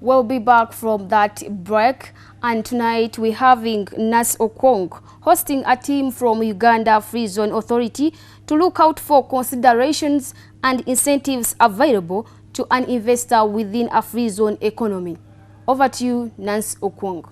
We'll be back from that break, and tonight we're having Nancy Okwong hosting a team from Uganda Free Zone Authority to look out for considerations and incentives available to an investor within a free zone economy. Over to you, Nancy Okwong.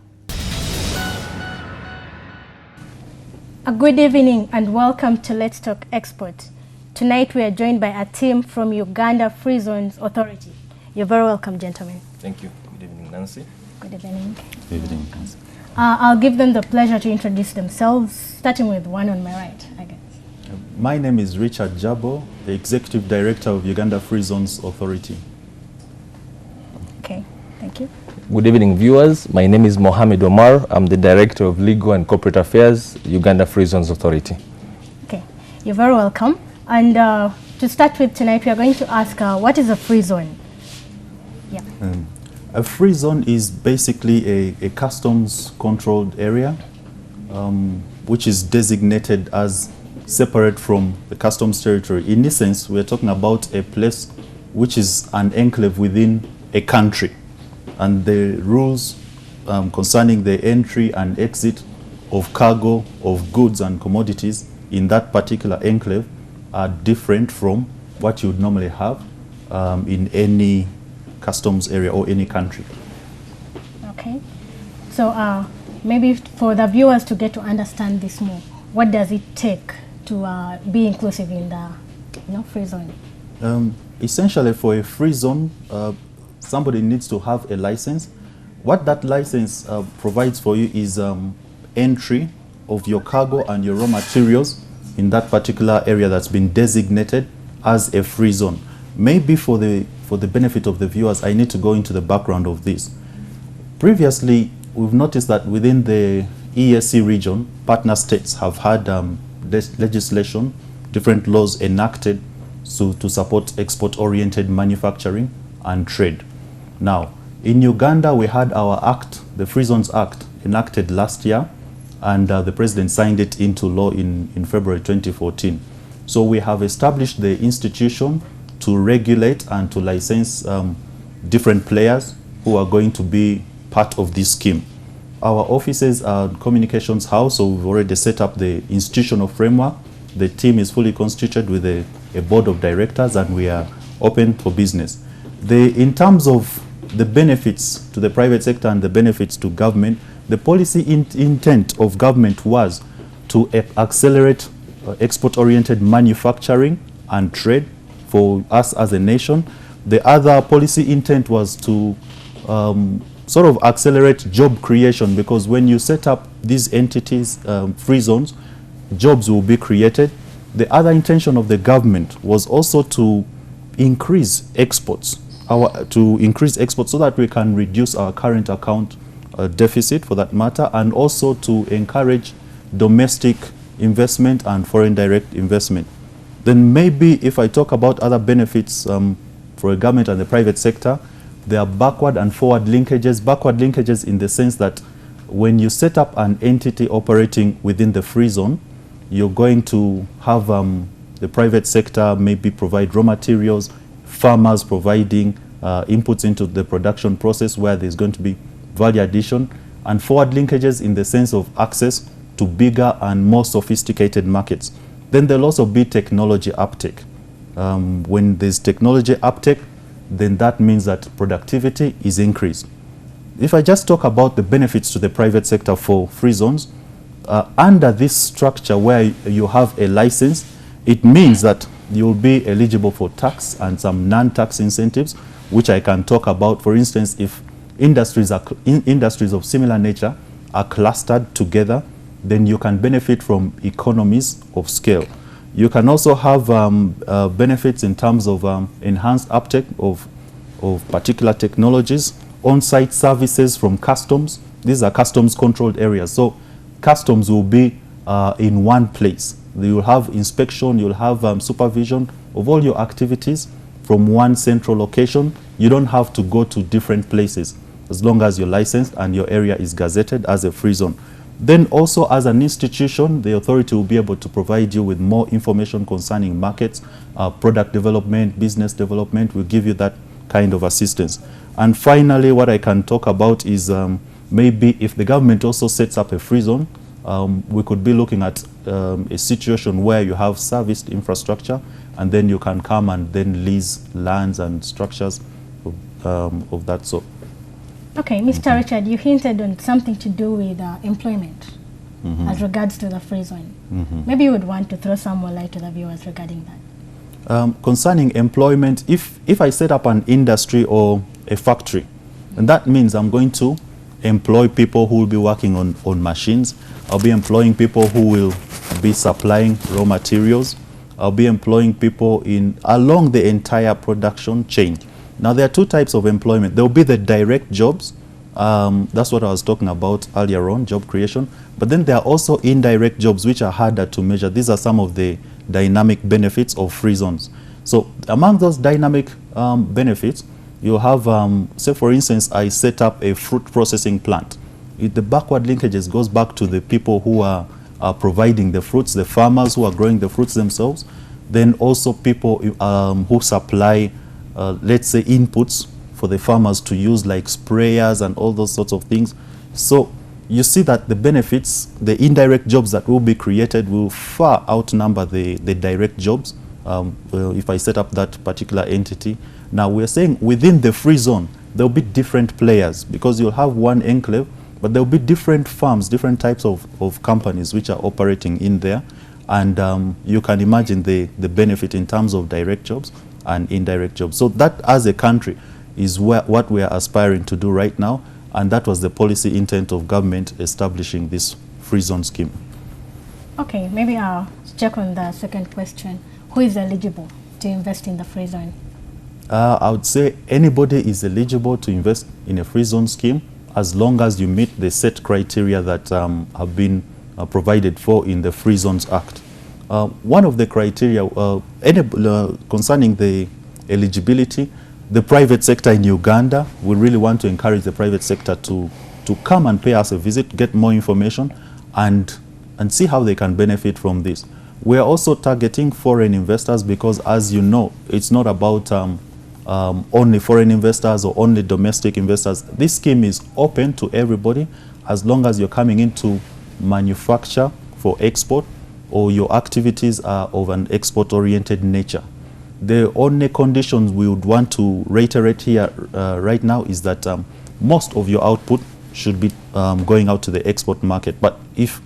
A good evening and welcome to Let's Talk Export. Tonight we are joined by a team from Uganda Free Zones Authority. You're very welcome, gentlemen. Thank you. Good evening, Nancy. Good evening. Good evening, Nancy. I'll give them the pleasure to introduce themselves, starting with one on my right, I guess. My name is Richard Jabo, the Executive Director of Uganda Free Zones Authority. Okay, thank you. Good evening, viewers. My name is Mohamed Omar. I'm the Director of Legal and Corporate Affairs, Uganda Free Zones Authority. Okay, you're very welcome. And to start with tonight, we are going to ask, what is a free zone? Yeah. A free zone is basically a customs-controlled area, which is designated as separate from the customs territory. In essence, we're talking about a place which is an enclave within a country, and the rules concerning the entry and exit of cargo, of goods and commodities in that particular enclave are different from what you would normally have in any customs area or any country. Okay. So maybe for the viewers to get to understand this more, what does it take to be inclusive in the free zone? Essentially, for a free zone, somebody needs to have a license. What that license provides for you is entry of your cargo and your raw materials in that particular area that's been designated as a free zone. Maybe for the benefit of the viewers, I need to go into the background of this. Previously, we've noticed that within the EAC region, partner states have had legislation, different laws enacted to support export-oriented manufacturing and trade. Now, in Uganda, we had our act, the Free Zones Act, enacted last year, and the President signed it into law in February 2014. So we have established the institution to regulate and to license different players who are going to be part of this scheme. Our offices are Communications House, so we've already set up the institutional framework. The team is fully constituted with a board of directors, and we are open for business. In terms of the benefits to the private sector and the benefits to government, the policy intent of government was to accelerate export-oriented manufacturing and trade for us as a nation. The other policy intent was to sort of accelerate job creation, because when you set up these entities, free zones, jobs will be created. The other intention of the government was also to increase exports, so that we can reduce our current account deficit, for that matter, and also to encourage domestic investment and foreign direct investment. Then maybe if I talk about other benefits for a government and the private sector, there are backward and forward linkages. Backward linkages in the sense that when you set up an entity operating within the free zone, you're going to have the private sector maybe provide raw materials, farmers providing inputs into the production process where there's going to be value addition, and forward linkages in the sense of access to bigger and more sophisticated markets. Then there'll also be technology uptake. When there's technology uptake, then that means that productivity is increased. If I just talk about the benefits to the private sector for free zones, under this structure where you have a license, it means that you'll be eligible for tax and some non-tax incentives, which I can talk about. For instance, if industries of similar nature are clustered together, then you can benefit from economies of scale. You can also have benefits in terms of enhanced uptake of particular technologies, on-site services from customs. These are customs controlled areas. So customs will be in one place. You will have inspection, you'll have supervision of all your activities from one central location. You don't have to go to different places as long as you're licensed and your area is gazetted as a free zone. Then also as an institution, the authority will be able to provide you with more information concerning markets, product development, business development. We'll give you that kind of assistance. And finally, what I can talk about is maybe if the government also sets up a free zone, we could be looking at a situation where you have serviced infrastructure, and then you can come and then lease lands and structures of that sort. Okay, Mr. Richard, you hinted on something to do with employment as regards to the free zone. Maybe you would want to throw some more light to the viewers regarding that. Concerning employment, if I set up an industry or a factory, and that means I'm going to employ people who will be working on machines. I'll be employing people who will be supplying raw materials. I'll be employing people along the entire production chain. Now, there are two types of employment. There will be the direct jobs. That's what I was talking about earlier on, job creation. But then there are also indirect jobs, which are harder to measure. These are some of the dynamic benefits of free zones. So among those dynamic benefits, you have, say for instance, I set up a fruit processing plant. The backward linkages goes back to the people who are providing the fruits, the farmers who are growing the fruits themselves, then also people who supply, let's say, inputs for the farmers to use, like sprayers and all those sorts of things. So you see that the benefits, the indirect jobs that will be created will far outnumber the direct jobs if I set up that particular entity. Now, we're saying within the free zone, there'll be different players, because you'll have one enclave, but there'll be different farms, different types of companies which are operating in there. And you can imagine the benefit in terms of direct jobs and indirect jobs. So that, as a country, is what we are aspiring to do right now. And that was the policy intent of government establishing this free zone scheme. Okay, maybe I'll check on the second question. Who is eligible to invest in the free zone? I would say anybody is eligible to invest in a free zone scheme, as long as you meet the set criteria that have been provided for in the Free Zones Act. One of the criteria concerning the eligibility, the private sector in Uganda, we really want to encourage the private sector to come and pay us a visit, get more information, and see how they can benefit from this. We are also targeting foreign investors, because, as you know, it's not about only foreign investors or only domestic investors. This scheme is open to everybody, as long as you're coming into manufacture for export, or your activities are of an export-oriented nature. The only conditions we would want to reiterate here right now is that most of your output should be going out to the export market. But if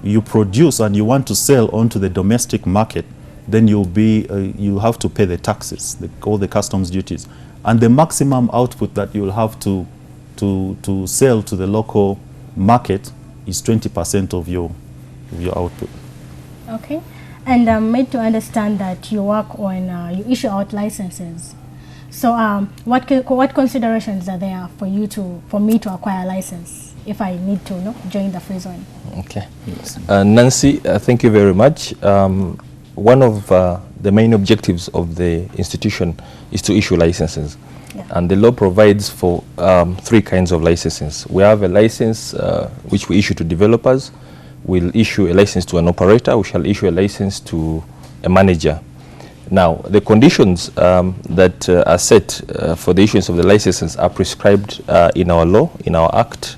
you produce and you want to sell onto the domestic market, then you have to pay the taxes, all the customs duties, and the maximum output that you will have to sell to the local market is 20% of your output. Okay, and I'm made to understand that you work on you issue out licenses. So what considerations are there for me to acquire a license if I need to join the free zone? Okay, yes. Nancy, thank you very much. One of the main objectives of the institution is to issue licenses. Yeah. And the law provides for 3 kinds of licenses. We have a license which we issue to developers. We'll issue a license to an operator. We shall issue a license to a manager. Now, the conditions that are set for the issuance of the licenses are prescribed in our law, in our act.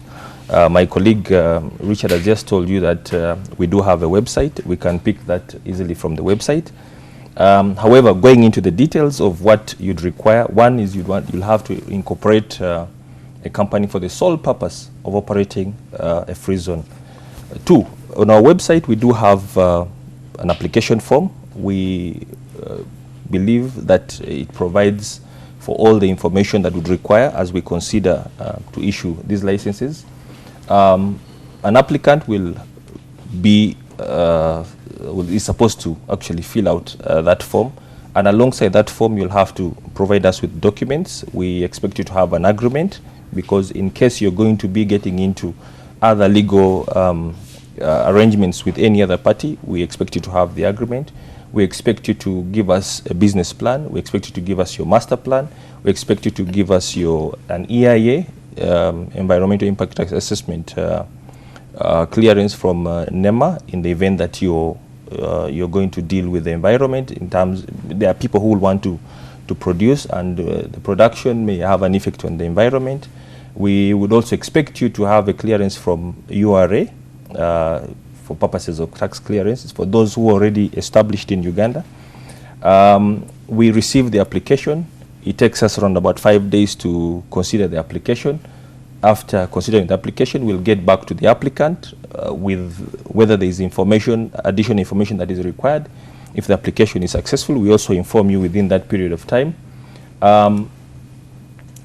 My colleague Richard has just told you that we do have a website. We can pick that easily from the website. However, going into the details of what you'd require, one is you'll have to incorporate a company for the sole purpose of operating a free zone. 2, on our website we do have an application form. We believe that it provides for all the information that would require as we consider to issue these licenses. An applicant will be is supposed to actually fill out that form, and alongside that form you'll have to provide us with documents. We expect you to have an agreement, because in case you're going to be getting into other legal arrangements with any other party, we expect you to have the agreement. We expect you to give us a business plan. We expect you to give us your master plan. We expect you to give us an EIA, environmental impact assessment clearance from NEMA, in the event that you're going to deal with the environment. In terms, there are people who will want to to produce, and the production may have an effect on the environment. We would also expect you to have a clearance from URA for purposes of tax clearances for those who are already established in Uganda. We receive the application. It takes us around about 5 days to consider the application. After considering the application, we'll get back to the applicant with whether there is information, additional information that is required. If the application is successful, we also inform you within that period of time. The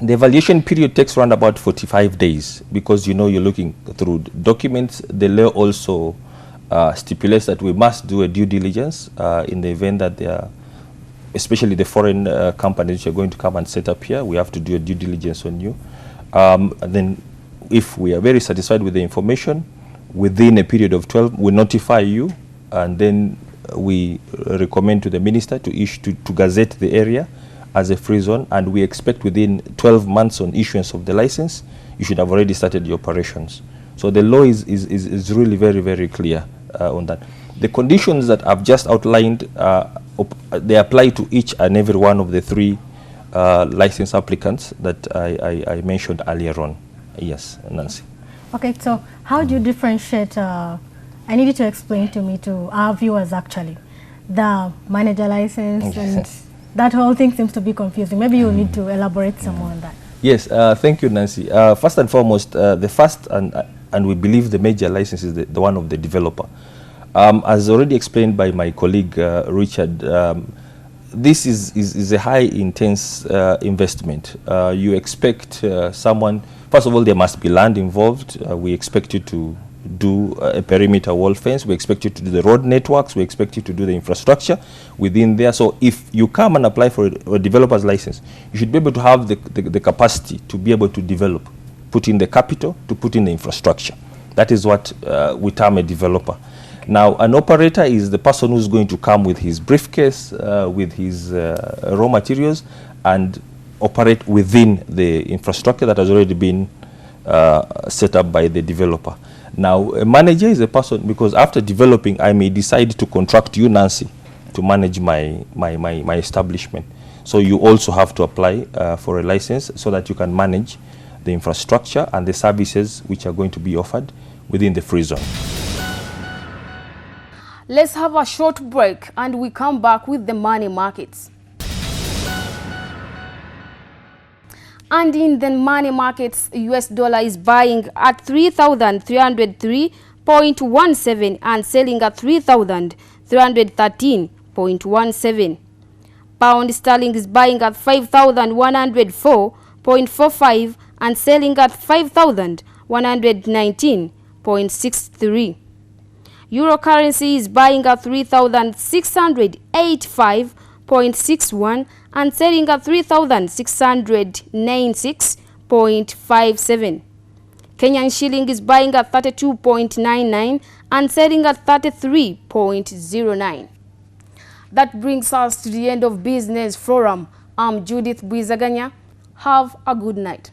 evaluation period takes around about 45 days because you're looking through documents. The law also stipulates that we must do a due diligence in the event that there are, especially the foreign companies which are going to come and set up here. We have to do a due diligence on you. And then if we are very satisfied with the information, within a period of 12, we notify you, and then we recommend to the minister to issue to gazette the area as a free zone, and we expect within 12 months on issuance of the license, you should have already started your operations. So the law is really very, very clear on that. The conditions that I've just outlined, they apply to each and every one of the 3 license applicants that I mentioned earlier on. Yes, Nancy. Okay, so how do you differentiate, I need you to explain to me, to our viewers actually, the manager license and that whole thing seems to be confusing. Maybe you need to elaborate some more on that. Yes, thank you, Nancy. First and foremost, the first and we believe the major license is the one of the developer. As already explained by my colleague Richard, this is a high intense investment. You expect someone, first of all, there must be land involved. We expect you to do a perimeter wall fence. We expect you to do the road networks. We expect you to do the infrastructure within there. So if you come and apply for a developer's license, you should be able to have the capacity to be able to develop, put in the capital, to put in the infrastructure. That is what we term a developer. Now, an operator is the person who's going to come with his briefcase, with his raw materials, and operate within the infrastructure that has already been set up by the developer. Now, a manager is a person, because after developing, I may decide to contract you, Nancy, to manage my establishment. So you also have to apply for a license so that you can manage the infrastructure and the services which are going to be offered within the free zone. Let's have a short break and we come back with the money markets. And in the money markets, US dollar is buying at 3,303.17 and selling at 3,313.17. Pound sterling is buying at 5,104.45 and selling at 5,119.63. Euro currency is buying at 3,685.61 and selling at 3,696.57. Kenyan shilling is buying at 32.99 and selling at 33.09. That brings us to the end of Business Forum. I'm Judith Buizaganya. Have a good night.